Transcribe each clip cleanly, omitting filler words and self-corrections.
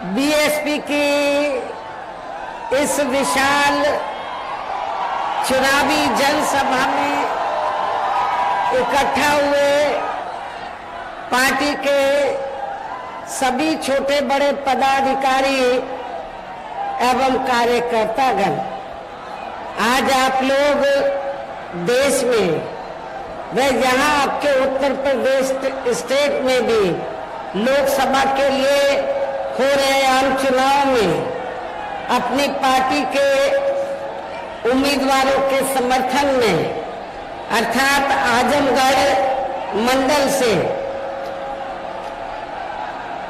BSP की इस विशाल चुनावी जनसभा में इकट्ठा हुए पार्टी के सभी छोटे बड़े पदाधिकारी एवं कार्यकर्तागण, आज आप लोग देश में व यहाँ आपके उत्तर प्रदेश स्टेट में भी लोकसभा के लिए हो रहे आम चुनाव में अपनी पार्टी के उम्मीदवारों के समर्थन में अर्थात आजमगढ़ मंडल से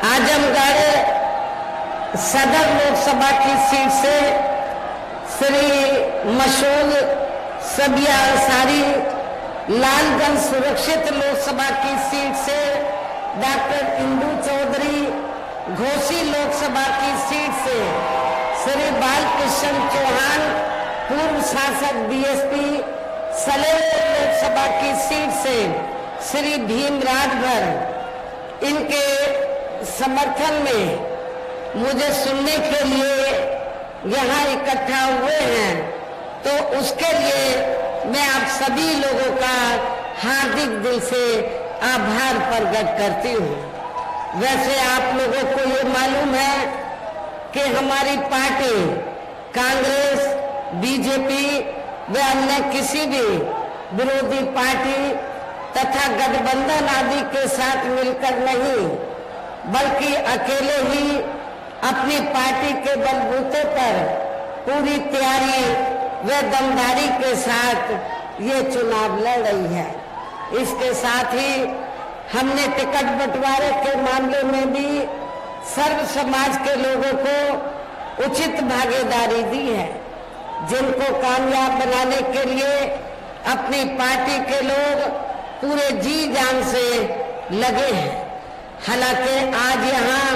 आजमगढ़ सदर लोकसभा की सीट से श्री मसूद सबिया अंसारी, लालगंज सुरक्षित लोकसभा की सीट से डॉक्टर इंदू चौधरी, घोसी लोकसभा की सीट से श्री बालकृष्ण चौहान, पूर्व शासक बीएसपी सलेमपुर लोकसभा की सीट से श्री भीम राजभर, इनके समर्थन में मुझे सुनने के लिए यहाँ इकट्ठा हुए हैं, तो उसके लिए मैं आप सभी लोगों का हार्दिक दिल से आभार प्रकट करती हूँ। वैसे आप लोगों को ये मालूम है कि हमारी पार्टी कांग्रेस, बीजेपी व अन्य किसी भी विरोधी पार्टी तथा गठबंधन आदि के साथ मिलकर नहीं, बल्कि अकेले ही अपनी पार्टी के बलबूते पर पूरी तैयारी व दमदारी के साथ ये चुनाव लड़ रही है। इसके साथ ही हमने टिकट बंटवारे के मामले में भी सर्व समाज के लोगों को उचित भागीदारी दी है, जिनको कामयाब बनाने के लिए अपनी पार्टी के लोग पूरे जी जान से लगे हैं। हालांकि आज यहाँ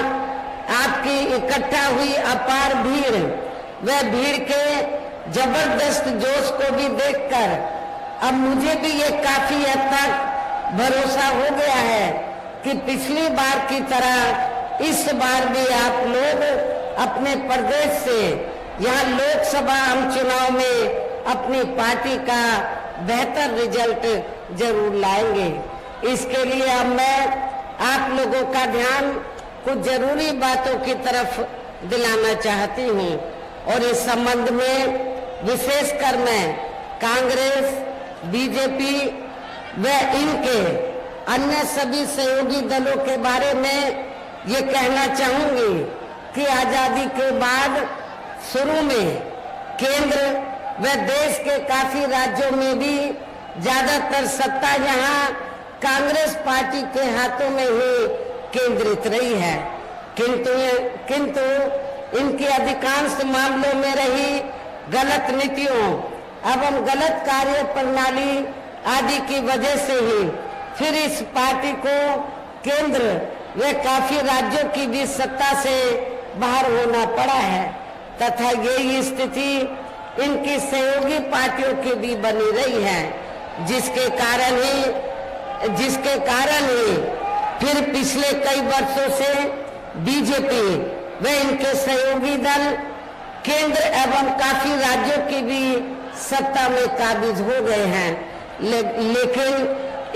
आपकी इकट्ठा हुई अपार भीड़ व भीड़ के जबरदस्त जोश को भी देखकर अब मुझे भी ये काफी हद तक भरोसा हो गया है कि पिछली बार की तरह इस बार भी आप लोग अपने प्रदेश से यहाँ लोकसभा आम चुनाव में अपनी पार्टी का बेहतर रिजल्ट जरूर लाएंगे। इसके लिए अब मैं आप लोगों का ध्यान कुछ जरूरी बातों की तरफ दिलाना चाहती हूँ, और इस संबंध में विशेषकर मैं कांग्रेस, बीजेपी व इनके अन्य सभी सहयोगी दलों के बारे में ये कहना चाहूंगी कि आजादी के बाद शुरू में केंद्र व देश के काफी राज्यों में भी ज्यादातर सत्ता यहाँ कांग्रेस पार्टी के हाथों में ही केंद्रित रही है, किंतु इनके अधिकांश मामलों में रही गलत नीतियों एवं गलत कार्य प्रणाली आदि की वजह से ही फिर इस पार्टी को केंद्र व काफी राज्यों की भी सत्ता से बाहर होना पड़ा है, तथा यही स्थिति इनकी सहयोगी पार्टियों की भी बनी रही है, जिसके कारण ही फिर पिछले कई वर्षों से बीजेपी व इनके सहयोगी दल केंद्र एवं काफी राज्यों की भी सत्ता में काबिज हो गए हैं, लेकिन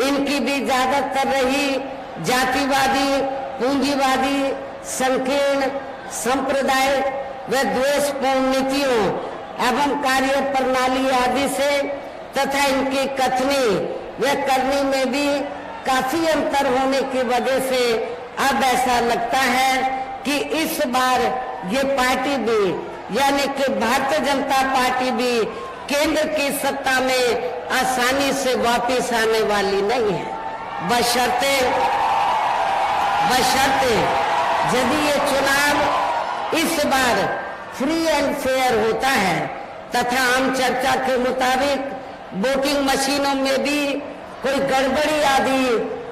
इनकी भी ज्यादातर रही जातिवादी, पूंजीवादी, संकीर्ण, सांप्रदायिक व द्वेषपूर्ण नीतियों एवं कार्य प्रणाली आदि से तथा इनकी कथनी व करनी में भी काफी अंतर होने की वजह से अब ऐसा लगता है कि इस बार ये पार्टी भी यानी कि भारतीय जनता पार्टी भी केंद्र की सत्ता में आसानी से वापस आने वाली नहीं है, बशर्ते यदि ये चुनाव इस बार फ्री एंड फेयर होता है तथा आम चर्चा के मुताबिक वोटिंग मशीनों में भी कोई गड़बड़ी आदि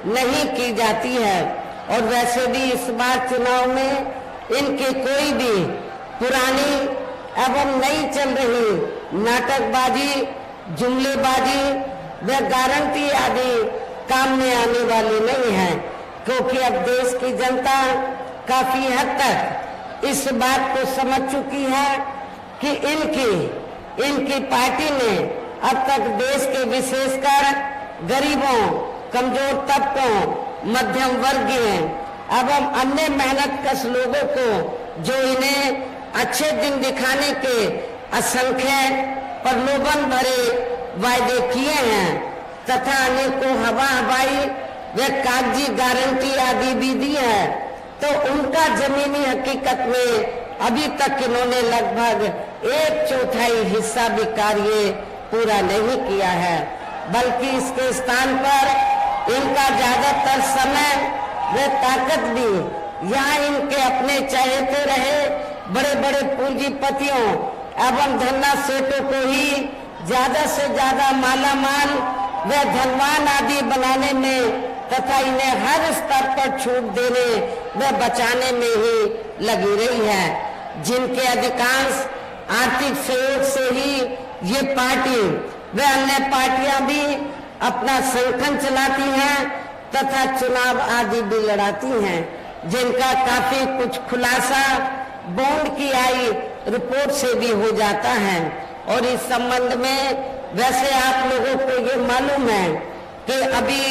नहीं की जाती है, और वैसे भी इस बार चुनाव में इनकी कोई भी पुरानी एवं नई चल रही नाटकबाजी, जुमलेबाजी व गारंटी आदि काम में आने वाली नहीं है, क्योंकि अब देश की जनता काफी हद तक इस बात को समझ चुकी है कि इनकी पार्टी ने अब तक देश के विशेषकर गरीबों, कमजोर तबकों, मध्यम वर्गीय एवं अन्य मेहनतकश लोगों को जो इन्हें अच्छे दिन दिखाने के असंख्य प्रलोभन भरे वायदे किए हैं तथा अनेकों हवाई व कागजी गारंटी आदि भी दी है, तो उनका जमीनी हकीकत में अभी तक इन्होंने लगभग 1/4 हिस्सा भी कार्य पूरा नहीं किया है, बल्कि इसके स्थान पर इनका ज्यादातर समय व ताकत भी यहाँ इनके अपने चहेते रहे बड़े बड़े पूंजीपतियों एवं धन्ना सेठों को ही ज्यादा से ज्यादा मालामाल व धनवान आदि बनाने में तथा इन्हें हर स्तर पर छूट देने व बचाने में ही लगी रही है, जिनके अधिकांश आर्थिक सहयोग से ही ये पार्टी व अन्य पार्टियां भी अपना संगठन चलाती हैं तथा चुनाव आदि भी लड़ाती हैं, जिनका काफी कुछ खुलासा बॉन्ड की आई रिपोर्ट से भी हो जाता है। और इस संबंध में वैसे आप लोगों को ये मालूम है कि अभी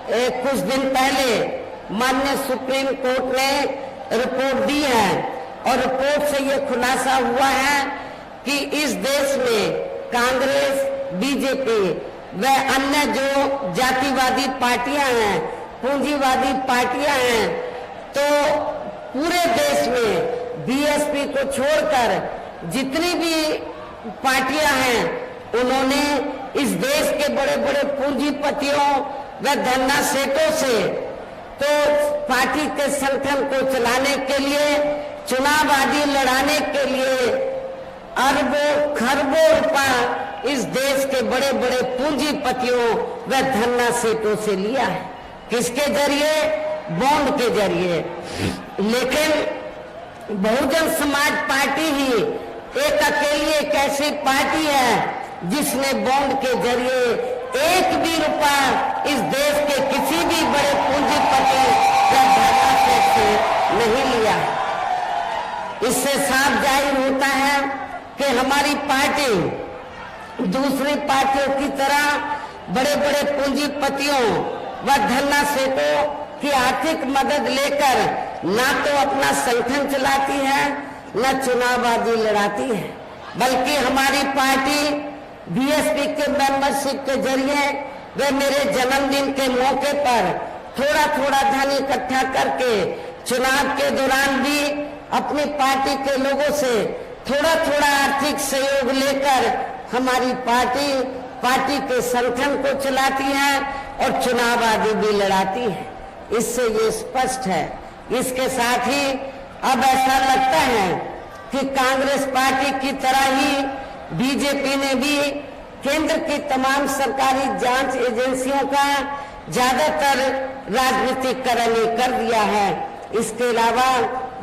कुछ दिन पहले माननीय सुप्रीम कोर्ट ने रिपोर्ट दी है और रिपोर्ट से ये खुलासा हुआ है कि इस देश में कांग्रेस, बीजेपी व अन्य जो जातिवादी पार्टियां हैं, पूंजीवादी पार्टियां हैं, तो पूरे देश में बीएसपी को छोड़कर जितनी भी पार्टियां हैं उन्होंने इस देश के बड़े बड़े पूंजीपतियों व धन्ना सेठों से तो पार्टी के संगठन को चलाने के लिए, चुनाव आदि लड़ाने के लिए अरबों खरबों रुपया इस देश के बड़े बड़े पूंजीपतियों व धन्ना सेठों से लिया है। किसके जरिए? बॉन्ड के जरिए। लेकिन बहुजन समाज पार्टी ही एक अकेली एक ऐसी पार्टी है जिसने बॉन्ड के जरिए एक भी रुपया इस देश के किसी भी बड़े पूंजीपति या धन्ना सेठ से नहीं लिया। इससे साफ जाहिर होता है कि हमारी पार्टी दूसरी पार्टियों की तरह बड़े बड़े पूंजीपतियों व धन्ना सेठों की आर्थिक मदद लेकर ना तो अपना संगठन चलाती है न चुनाव आदि लड़ाती है, बल्कि हमारी पार्टी बीएसपी के मेंबरशिप के जरिए वे मेरे जन्मदिन के मौके पर थोड़ा थोड़ा धन इकट्ठा करके चुनाव के दौरान भी अपनी पार्टी के लोगों से थोड़ा थोड़ा आर्थिक सहयोग लेकर हमारी पार्टी के संगठन को चलाती है और चुनाव आदि भी लड़ाती है। इससे ये स्पष्ट है। इसके साथ ही अब ऐसा लगता है कि कांग्रेस पार्टी की तरह ही बीजेपी ने भी केंद्र की तमाम सरकारी जांच एजेंसियों का ज्यादातर राजनीतिकरण कर दिया है। इसके अलावा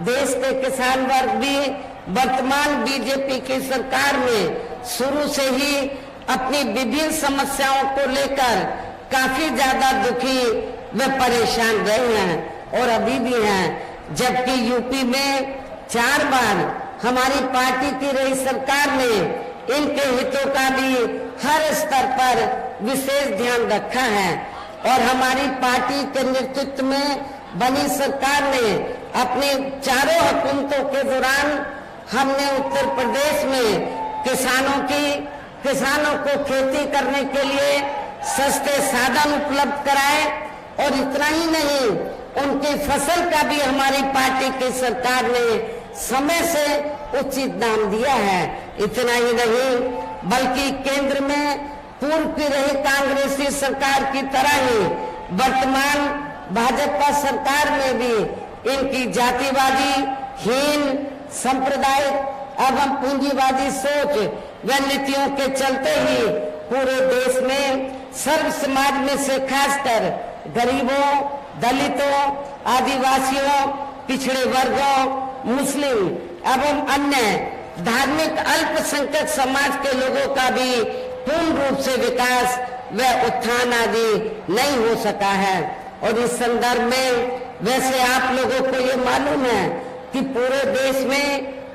देश के किसान वर्ग भी वर्तमान बीजेपी की सरकार में शुरू से ही अपनी विभिन्न समस्याओं को लेकर काफी ज्यादा दुखी व परेशान रहे हैं और अभी भी हैं। जबकि यूपी में 4 बार हमारी पार्टी की रही सरकार ने इनके हितों का भी हर स्तर पर विशेष ध्यान रखा है और हमारी पार्टी के नेतृत्व में बनी सरकार ने अपनी चारों हुकूमतों के दौरान हमने उत्तर प्रदेश में किसानों को खेती करने के लिए सस्ते साधन उपलब्ध कराए और इतना ही नहीं, उनकी फसल का भी हमारी पार्टी की सरकार ने समय से उचित दाम दिया है। इतना ही नहीं, बल्कि केंद्र में पूर्व की रही कांग्रेसी सरकार की तरह ही वर्तमान भाजपा सरकार में भी इनकी जातिवादी, हीन, सांप्रदायिक एवं पूंजीवादी सोच व नीतियों के चलते ही पूरे देश में सर्व समाज में से खासकर गरीबों, दलितों, आदिवासियों, पिछड़े वर्गों, मुस्लिम एवं अन्य धार्मिक अल्पसंख्यक समाज के लोगों का भी पूर्ण रूप से विकास व उत्थान आदि नहीं हो सका है। और इस संदर्भ में वैसे आप लोगों को ये मालूम है कि पूरे देश में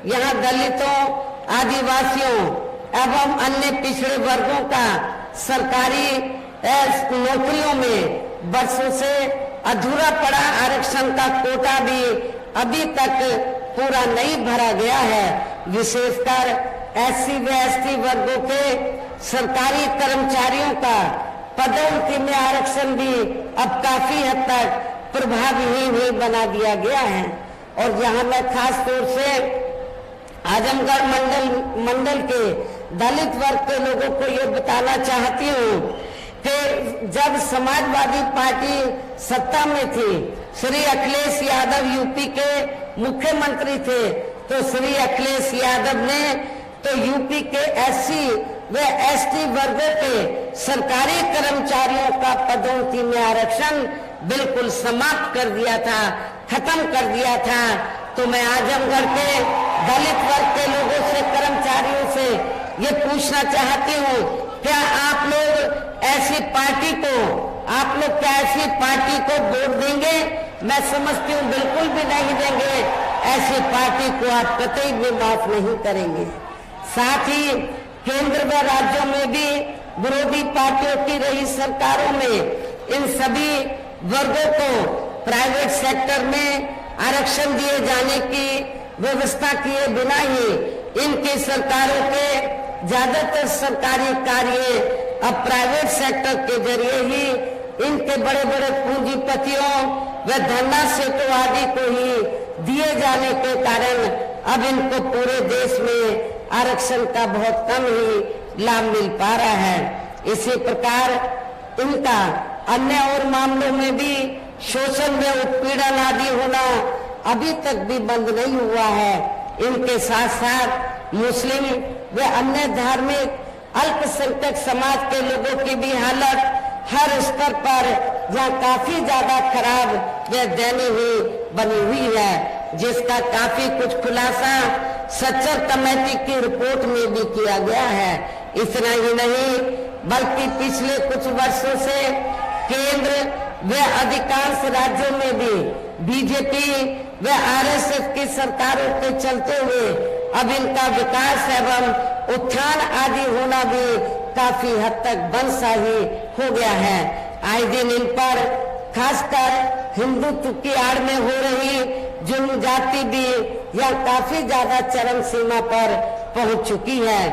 यहाँ दलितों, आदिवासियों एवं अन्य पिछड़े वर्गों का सरकारी नौकरियों में वर्षों से अधूरा पड़ा आरक्षण का कोटा भी अभी तक पूरा नहीं भरा गया है। विशेषकर SC व ST वर्गों के सरकारी कर्मचारियों का पदोन्नति में आरक्षण भी अब काफी हद तक प्रभावहीन बना दिया गया है। और यहाँ मैं खास तौर से आजमगढ़ मंडल के दलित वर्ग के लोगों को ये बताना चाहती हूँ कि जब समाजवादी पार्टी सत्ता में थी, श्री अखिलेश यादव यूपी के मुख्यमंत्री थे, तो श्री अखिलेश यादव ने तो यूपी के SC व ST वर्गों के सरकारी कर्मचारियों का पदोन्नति में आरक्षण बिल्कुल समाप्त कर दिया था, खत्म कर दिया था। तो मैं आजमगढ़ के दलित वर्ग के लोगों से, कर्मचारियों से ये पूछना चाहती हूँ, क्या आप लोग ऐसी पार्टी को वोट देंगे? मैं समझती हूँ बिल्कुल भी नहीं देंगे। ऐसी पार्टी को आप कतई भी माफ नहीं करेंगे। साथ ही केंद्र व राज्यों में भी विरोधी पार्टियों की रही सरकारों में इन सभी वर्गों को प्राइवेट सेक्टर में आरक्षण दिए जाने की व्यवस्था किए बिना ही इनकी सरकारों के ज्यादातर सरकारी कार्य अब प्राइवेट सेक्टर के जरिए ही इनके बड़े बड़े पूंजीपतियों व धन्ना सेठों आदि को ही दिए जाने के कारण अब इनको पूरे देश में आरक्षण का बहुत कम ही लाभ मिल पा रहा है। इसी प्रकार इनका अन्य और मामलों में भी शोषण व उत्पीड़न आदि होना अभी तक भी बंद नहीं हुआ है। इनके साथ साथ मुस्लिम व अन्य धार्मिक अल्पसंख्यक समाज के लोगों की भी हालत हर स्तर पर जहाँ काफी ज्यादा खराब व दयनीय बनी हुई है, जिसका काफी कुछ खुलासा सच्चर कमेटी की रिपोर्ट में भी किया गया है। इतना ही नहीं बल्कि पिछले कुछ वर्षों से केंद्र व अधिकांश राज्यों में भी बीजेपी व RSS की सरकारों के चलते हुए अब इनका विकास एवं उत्थान आदि होना भी काफी हद तक बंसा ही हो गया है। आए दिन इन पर खासकर हिंदुत्व की आड़ में हो रही जुल्म जाति भी यह काफी ज्यादा चरम सीमा पर पहुंच चुकी है।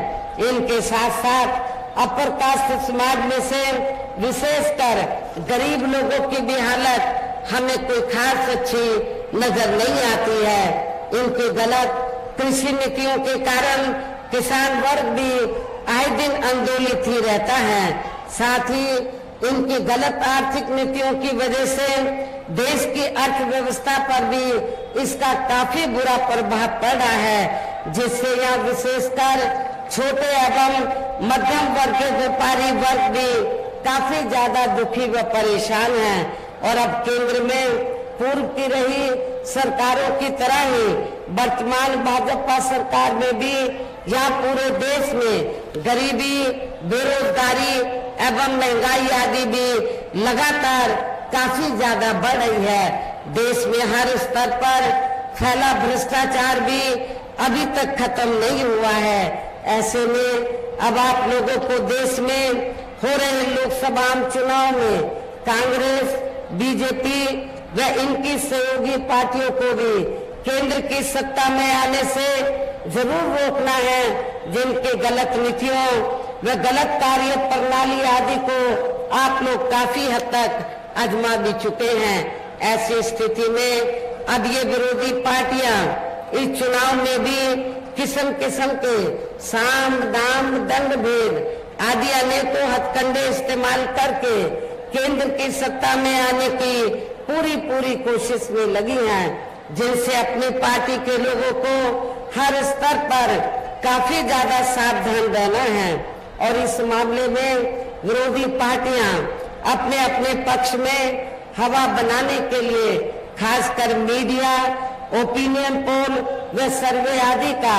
इनके साथ साथ अपर कास्ट समाज में से विशेषकर गरीब लोगों की भी हालत हमें कोई खास अच्छी नजर नहीं आती है। इनकी गलत कृषि नीतियों के कारण किसान वर्ग भी आए दिन आंदोलित ही रहता है। साथ ही इनकी गलत आर्थिक नीतियों की वजह से देश की अर्थव्यवस्था पर भी इसका काफी बुरा प्रभाव पड़ रहा है, जिससे यहाँ विशेषकर छोटे एवं मध्यम वर्ग के व्यापारी वर्ग भी काफी ज्यादा दुखी व परेशान हैं। और अब केंद्र में पूर्व की रही सरकारों की तरह ही वर्तमान भाजपा सरकार में भी यहाँ पूरे देश में गरीबी, बेरोजगारी एवं महंगाई आदि भी लगातार काफी ज्यादा बढ़ रही है। देश में हर स्तर पर फैला भ्रष्टाचार भी अभी तक खत्म नहीं हुआ है। ऐसे में अब आप लोगों को देश में हो रहे लोकसभा चुनाव में कांग्रेस, बीजेपी व इनकी सहयोगी पार्टियों को भी केंद्र की सत्ता में आने से जरूर रोकना है, जिनके गलत नीतियों व गलत कार्य प्रणाली आदि को आप लोग काफी हद तक आजमा भी चुके हैं। ऐसी स्थिति में अब ये विरोधी पार्टियां इस चुनाव में भी किस्म किस्म के साम, दाम, दंड भेद आदि अनेकों हथकंडे इस्तेमाल करके केंद्र की सत्ता में आने की पूरी कोशिश में लगी हैं, जिनसे अपनी पार्टी के लोगों को हर स्तर पर काफी ज्यादा सावधान रहना है। और इस मामले में विरोधी पार्टियां अपने अपने पक्ष में हवा बनाने के लिए खासकर मीडिया, ओपिनियन पोल व सर्वे आदि का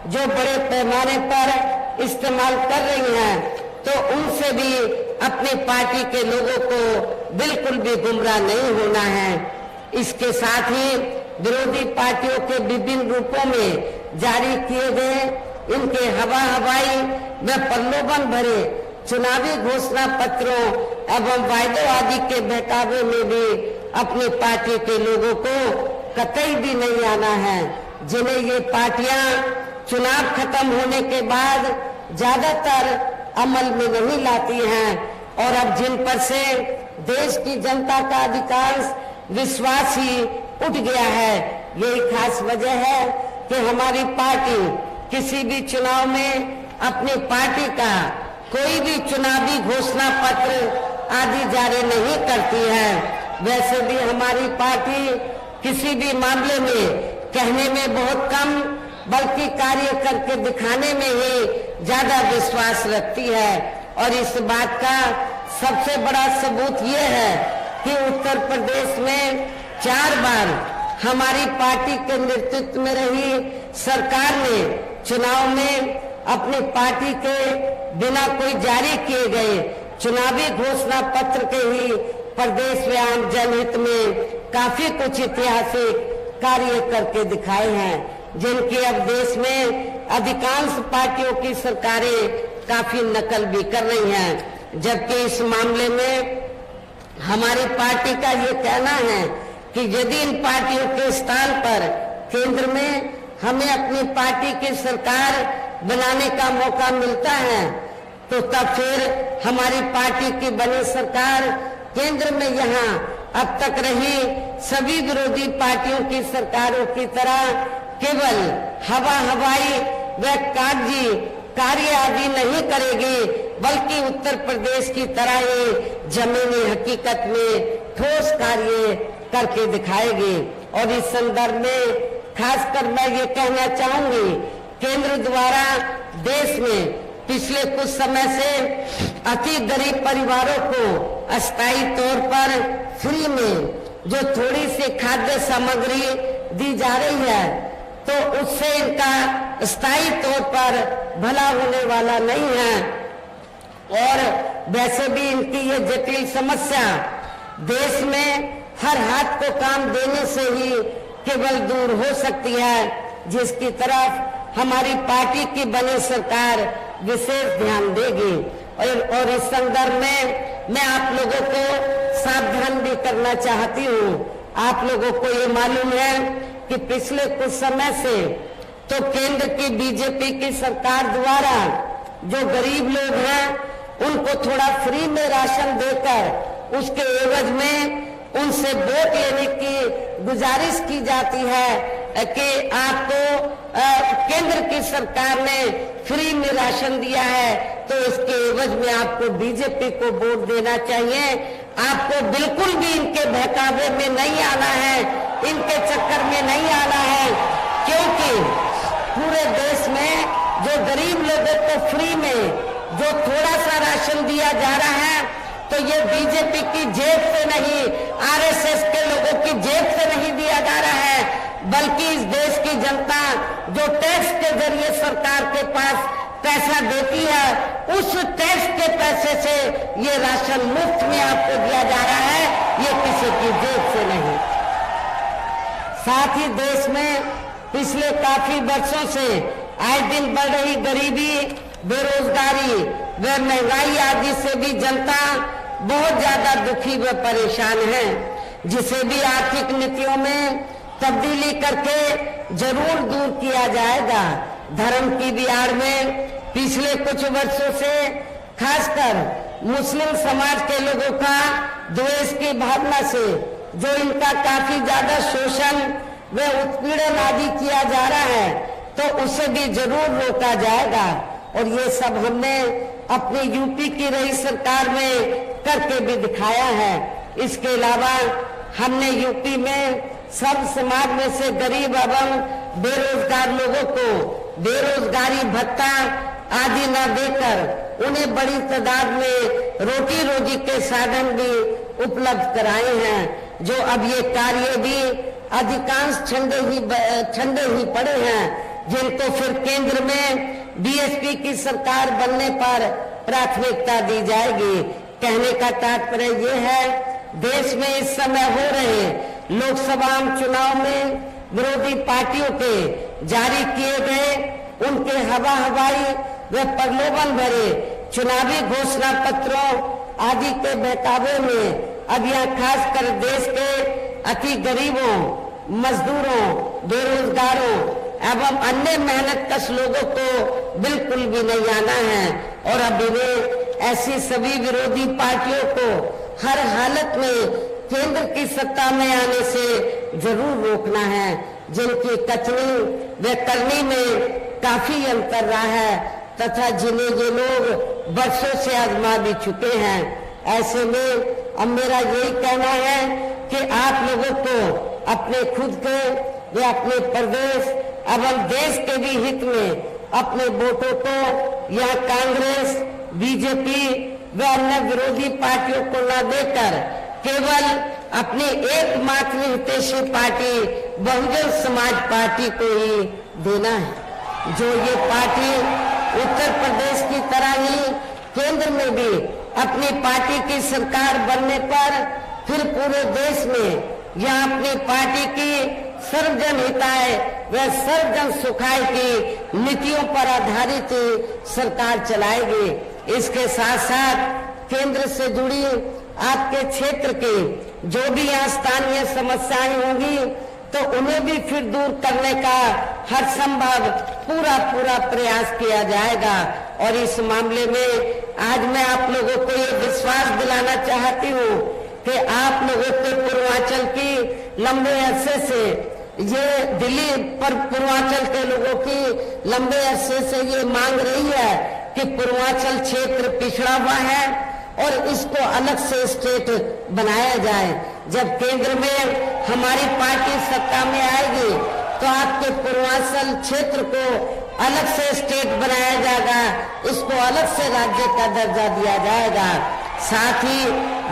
जो बड़े पैमाने पर इस्तेमाल कर रही हैं, तो उनसे भी अपनी पार्टी के लोगों को बिल्कुल भी गुमराह नहीं होना है। इसके साथ ही विरोधी पार्टियों के विभिन्न रूपों में जारी किए गए इनके हवाई व प्रलोभन भरे चुनावी घोषणा पत्रों एवं वायदों आदि के बहकावे में भी अपनी पार्टी के लोगों को कतई भी नहीं आना है, जिन्हें ये पार्टियां चुनाव खत्म होने के बाद ज्यादातर अमल में नहीं लाती हैं और अब जिन पर से देश की जनता का अधिकांश विश्वास ही उठ गया है। यही खास वजह है कि हमारी पार्टी किसी भी चुनाव में अपनी पार्टी का कोई भी चुनावी घोषणा पत्र आदि जारी नहीं करती है। वैसे भी हमारी पार्टी किसी भी मामले में कहने में बहुत कम बल्कि कार्य करके दिखाने में ही ज्यादा विश्वास रखती है और इस बात का सबसे बड़ा सबूत ये है कि उत्तर प्रदेश में 4 बार हमारी पार्टी के नेतृत्व में रही सरकार ने चुनाव में अपनी पार्टी के बिना कोई जारी किए गए चुनावी घोषणा पत्र के ही प्रदेश में आम जनहित में काफी कुछ ऐतिहासिक कार्य करके दिखाए हैं, जिनकी अब देश में अधिकांश पार्टियों की सरकारें काफी नकल भी कर रही हैं। जबकि इस मामले में हमारी पार्टी का ये कहना है कि यदि इन पार्टियों के स्थान पर केंद्र में हमें अपनी पार्टी की सरकार बनाने का मौका मिलता है तो तब फिर हमारी पार्टी की बनी सरकार केंद्र में यहाँ अब तक रही सभी विरोधी पार्टियों की सरकारों की तरह केवल हवाई व कागजी कार्य आदि नहीं करेगी, बल्कि उत्तर प्रदेश की तरह ये जमीनी हकीकत में ठोस कार्य करके दिखाएगी। और इस संदर्भ में खासकर मैं ये कहना चाहूंगी, केंद्र द्वारा देश में पिछले कुछ समय से अति गरीब परिवारों को अस्थायी तौर पर फ्री में जो थोड़ी सी खाद्य सामग्री दी जा रही है तो उससे इनका स्थायी तौर पर भला होने वाला नहीं है। और वैसे भी इनकी ये जटिल समस्या देश में हर हाथ को काम देने से ही केवल दूर हो सकती है, जिसकी तरफ हमारी पार्टी की बनी सरकार विशेष ध्यान देगी। और इस संदर्भ में मैं आप लोगों को सावधान भी करना चाहती हूँ। आप लोगों को ये मालूम है कि पिछले कुछ समय से तो केंद्र की बीजेपी की सरकार द्वारा जो गरीब लोग हैं उनको थोड़ा फ्री में राशन देकर उसके एवज में उनसे वोट लेने की गुजारिश की जाती है कि आपको केंद्र की सरकार ने फ्री में राशन दिया है तो इसके एवज में आपको बीजेपी को वोट देना चाहिए। आपको बिल्कुल भी इनके बहकावे में नहीं आना है, इनके चक्कर में नहीं आना है, क्योंकि पूरे देश में जो गरीब लोगों को फ्री में जो थोड़ा सा राशन दिया जा रहा है तो ये बीजेपी की जेब से नहीं, आरएसएस के लोगों की जेब से नहीं दिया जा रहा है, बल्कि इस देश की जनता जो टैक्स के जरिए सरकार के पास पैसा देती है उस टैक्स के पैसे से ये राशन मुफ्त में आपको दिया जा रहा है, ये किसी की जेब से नहीं। साथ ही देश में पिछले काफी वर्षों से आए दिन बढ़ रही गरीबी, बेरोजगारी व महंगाई आदि से भी जनता बहुत ज्यादा दुखी व परेशान है, जिसे भी आर्थिक नीतियों में तब्दीली करके जरूर दूर किया जाएगा। धर्म की भी आड़ में पिछले कुछ वर्षों से खासकर मुस्लिम समाज के लोगों का द्वेष की भावना से जो इनका काफी ज्यादा शोषण व उत्पीड़न आदि किया जा रहा है तो उसे भी जरूर रोका जाएगा। और ये सब हमने अपनी यूपी की रही सरकार में करके भी दिखाया है। इसके अलावा हमने यूपी में सब समाज में से गरीब एवं बेरोजगार लोगों को बेरोजगारी भत्ता आदि न देकर उन्हें बड़ी तादाद में रोटी रोजी के साधन भी उपलब्ध कराए हैं, जो अब ये कार्य भी अधिकांश ठंडे ही पड़े हैं, जिनको फिर केंद्र में बीएसपी की सरकार बनने पर प्राथमिकता दी जाएगी। कहने का तात्पर्य ये है, देश में इस समय हो रहे लोकसभा चुनाव में विरोधी पार्टियों के जारी किए गए उनके हवाई व प्रलोभन भरे चुनावी घोषणा पत्रों आदि के बहकावे में अब यह खासकर देश के अति गरीबों, मजदूरों, बेरोजगारों एवं अन्य मेहनतकश लोगों को बिल्कुल भी नहीं आना है और अब इन्हें ऐसी सभी विरोधी पार्टियों को हर हालत में केंद्र की सत्ता में आने से जरूर रोकना है, जिनकी कचनी व करनी में काफी अंतर रहा है तथा जिन्हें ये लोग वर्षों से आजमा भी चुके हैं। ऐसे में अब मेरा यही कहना है कि आप लोगों को अपने खुद के व अपने प्रदेश एवं देश के भी हित में अपने वोटों को यह कांग्रेस, बीजेपी व अन्य विरोधी पार्टियों को न देकर केवल अपनी एकमात्र हितैषी पार्टी बहुजन समाज पार्टी को ही देना है, जो ये पार्टी उत्तर प्रदेश की तरह ही केंद्र में भी अपनी पार्टी की सरकार बनने पर फिर पूरे देश में यह अपनी पार्टी की सर्वजन हिताय व सर्वजन सुखाय की नीतियों पर आधारित सरकार चलाएगी। इसके साथ साथ केंद्र से जुड़ी आपके क्षेत्र की जो भी यहाँ स्थानीय समस्याएं होंगी तो उन्हें भी फिर दूर करने का हर संभव पूरा प्रयास किया जाएगा। और इस मामले में आज मैं आप लोगों को ये विश्वास दिलाना चाहती हूँ कि आप लोगों के पूर्वांचल की लंबे अरसे से ये दिल्ली पर पूर्वांचल के लोगों की लंबे अरसे से ये मांग रही है कि पूर्वांचल क्षेत्र पिछड़ा हुआ है और इसको अलग से स्टेट बनाया जाए। जब केंद्र में हमारी पार्टी सत्ता में आएगी तो आपके पूर्वांचल क्षेत्र को अलग से स्टेट बनाया जाएगा, इसको अलग से राज्य का दर्जा दिया जाएगा। साथ ही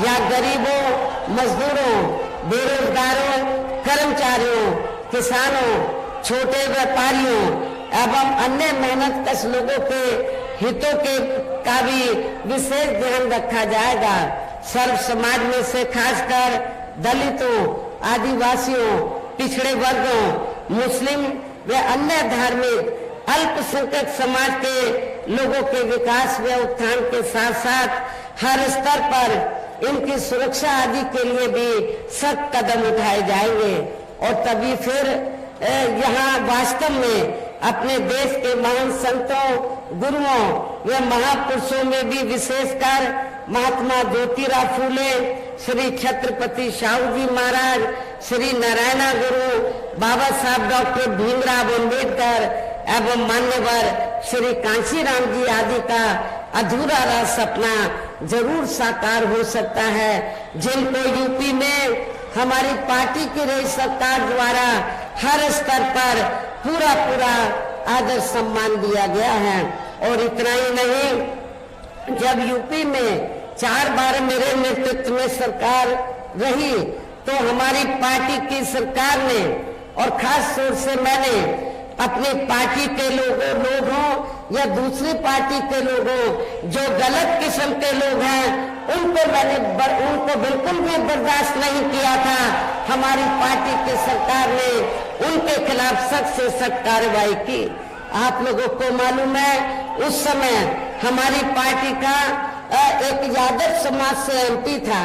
यहाँ गरीबों, मजदूरों, बेरोजगारों, कर्मचारियों, किसानों, छोटे व्यापारियों एवं अन्य मेहनतकश लोगों के हितों के का भी विशेष ध्यान रखा जाएगा। सर्व समाज में से खासकर दलितों, आदिवासियों, पिछड़े वर्गों, मुस्लिम व अन्य धार्मिक अल्पसंख्यक समाज के लोगों के विकास व उत्थान के साथ साथ हर स्तर पर इनकी सुरक्षा आदि के लिए भी सख्त कदम उठाए जाएंगे और तभी फिर यहाँ वास्तव में अपने देश के महान संतों, गुरुओं व महापुरुषों में भी विशेषकर महात्मा ज्योतिराव फूले, श्री छत्रपति शाहू जी महाराज, श्री नारायण गुरु, बाबा साहब डॉक्टर भीमराव अम्बेडकर एवं मान्यवर श्री कांशीराम जी आदि का अधूरा रहा सपना जरूर साकार हो सकता है, जिनको यूपी में हमारी पार्टी की रही सरकार द्वारा हर स्तर पर पूरा आदर सम्मान दिया गया है। और इतना ही नहीं, जब यूपी में 4 बार मेरे नेतृत्व में सरकार रही तो हमारी पार्टी की सरकार ने और खास तौर से मैंने अपनी पार्टी के लोगों या दूसरी पार्टी के लोगों जो गलत किस्म के लोग हैं उनको बिल्कुल भी बर्दाश्त नहीं किया था। हमारी पार्टी की सरकार ने उनके खिलाफ सख्त से सख्त कार्रवाई की। आप लोगों को मालूम है उस समय हमारी पार्टी का एक यादव समाज से एमपी था।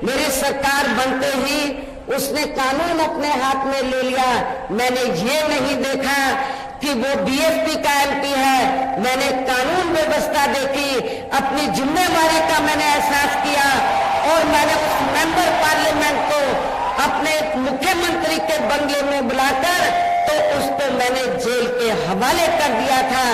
मेरी सरकार बनते ही उसने कानून अपने हाथ में ले लिया। मैंने ये नहीं देखा कि वो बीएसपी का एमपी है, मैंने कानून व्यवस्था देखी, अपनी जिम्मेवारी का मैंने एहसास किया और मैंने उस मेंबर पार्लियामेंट को अपने मुख्यमंत्री के बंगले में बुलाकर तो उसको मैंने जेल के हवाले कर दिया था।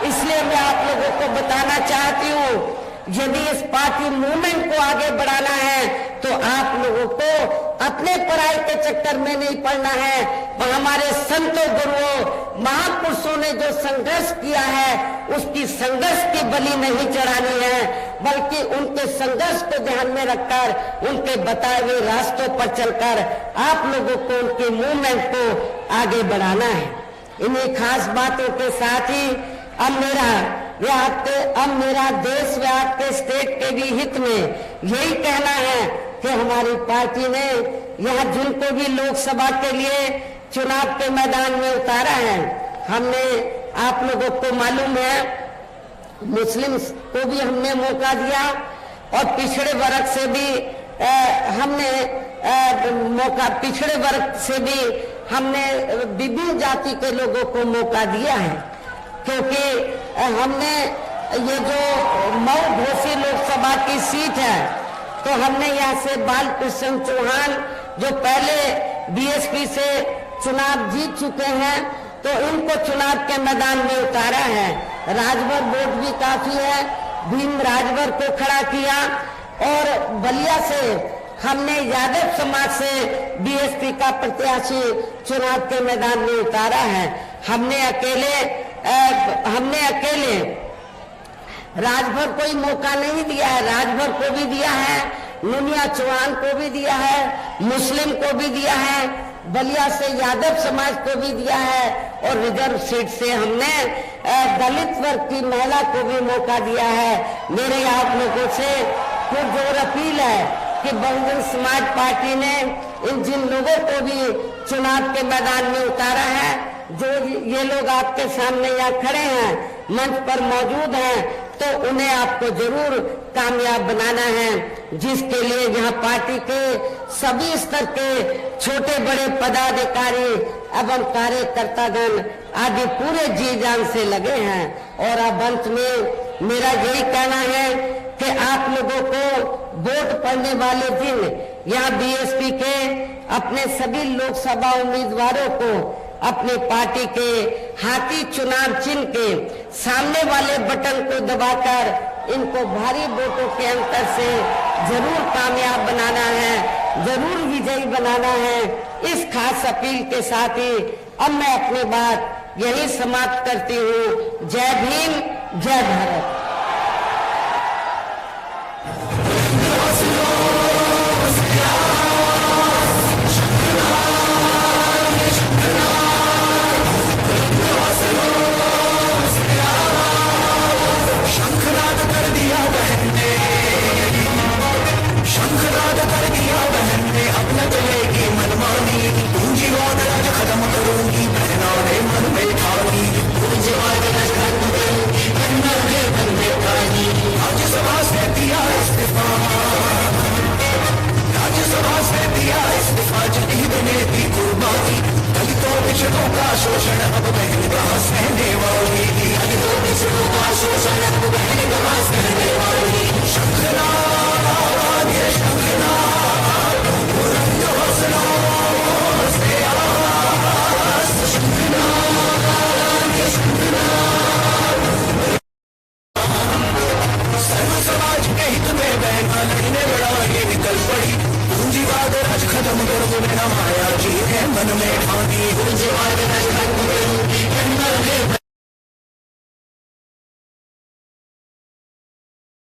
इसलिए मैं आप लोगों को बताना चाहती हूँ, यदि इस पार्टी मूवमेंट को आगे बढ़ाना है तो आप लोगों को अपने पढ़ाई के चक्कर में नहीं पड़ना है। हमारे संतों, गुरुओं, महापुरुषों ने जो संघर्ष किया है उसकी संघर्ष की बलि नहीं चढ़ानी है, बल्कि उनके संघर्ष को ध्यान में रखकर उनके बताए हुए रास्तों पर चलकर आप लोगों को उनके मूवमेंट को आगे बढ़ाना है। इन्हीं खास बातों के साथ ही अब मेरा देश व आपके स्टेट के भी हित में यही कहना है कि हमारी पार्टी ने यहाँ जिनको भी लोकसभा के लिए चुनाव के मैदान में उतारा है। हमने, आप लोगों को मालूम है, मुस्लिम को भी हमने मौका दिया और पिछड़े वर्ग से भी हमने मौका, पिछड़े वर्ग से भी हमने विभिन्न जाति के लोगों को मौका दिया है, क्योंकि हमने ये जो मऊ घोसी लोकसभा की सीट है, तो हमने यहाँ से बालकृष्ण चौहान जो पहले बीएसपी से चुनाव जीत चुके हैं, तो इनको चुनाव के मैदान में उतारा है। राजभर वोट भी काफी है, भीम राजभर को खड़ा किया और बलिया से हमने यादव समाज से बीएसपी का प्रत्याशी चुनाव के मैदान में उतारा है। हमने अकेले राजभर को ही मौका नहीं दिया है, राजभर को भी दिया है, नुनिया चौहान को भी दिया है, मुस्लिम को भी दिया है, बलिया से यादव समाज को भी दिया है और रिजर्व सीट से हमने दलित वर्ग की महिला को भी मौका दिया है। मेरे आप लोगों से पुरजोर अपील है कि बहुजन समाज पार्टी ने इन जिन लोगों को भी चुनाव के मैदान में उतारा है, जो ये लोग आपके सामने यहाँ खड़े हैं, मंच पर मौजूद हैं, तो उन्हें आपको जरूर कामयाब बनाना है, जिसके लिए यहाँ पार्टी के सभी स्तर के छोटे बड़े पदाधिकारी एवं कार्यकर्तागण आदि पूरे जी जान से लगे हैं। और अब अंत में मेरा यही कहना है कि आप लोगों को वोट पड़ने वाले दिन यहाँ बीएसपी के अपने सभी लोकसभा उम्मीदवारों को अपने पार्टी के हाथी चुनाव चिन्ह के सामने वाले बटन को दबाकर इनको भारी वोटों के अंतर से जरूर कामयाब बनाना है, जरूर विजयी बनाना है। इस खास अपील के साथ ही अब मैं अपनी बात यही समाप्त करती हूँ। जय भीम, जय भारत। शोषण अब बहन कहाँ सहने वाली, पिछड़ों का शोषण अब बहन कहाँ सहने वाली। शंखनाद ये शंखनाद बुलंद हौसलों से आवाज, शंखनाद ये शंखनाद। सर्व समाज के हित में बहना लड़ने बड़ा ये निकल पड़ी, पूंजीवाद राज खत्म कर बोले ना माया जी है मन में ठानी। पूंजीवाद राज खत्म